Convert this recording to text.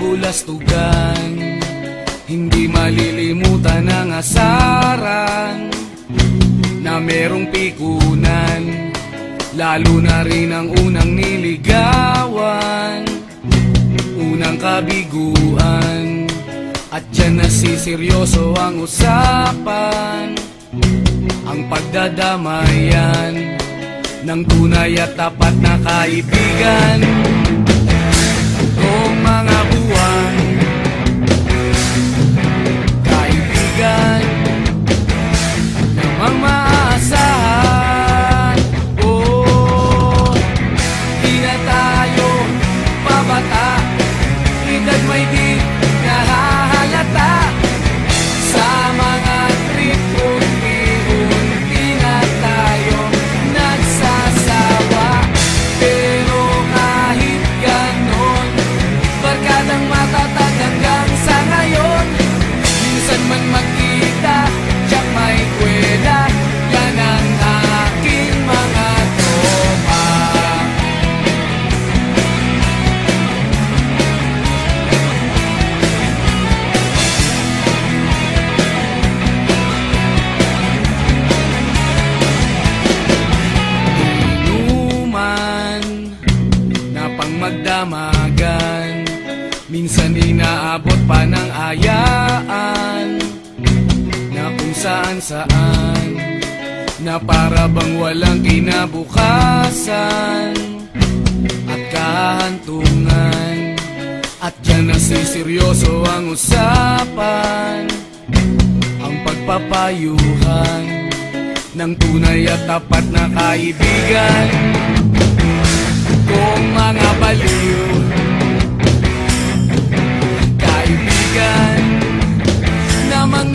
kabulastugan, hindi malilimutan ang asaran na merong pikunan, lalo na rin ang unang niligawan, unang kabiguan. At dyan nasiseryoso ang usapan, ang pagdadamayan ng tunay at tapat na kaibigan. Kung mga buwan, kaibigan namang maaasahan. Oh, di na tayo pabata, edad may di nahahalata. Sa mga trip unti-unti na tayo nagsasawa. Pero kahit ganon, barkadang matatag hanggang sa ngayon. Minsan man magkita, tiyak may kwela, yan ang aking mga tropa. Inuman na pang magdamagan, minsan inaabot pa ng ayaan, na kung saan-saan, na para bang walang kinabukasan at kahantungan. At dyan nasiseryoso ang usapan, ang pagpapayuhan ng tunay at tapat na kaibigan. Kung mga baliw, kaibigan namang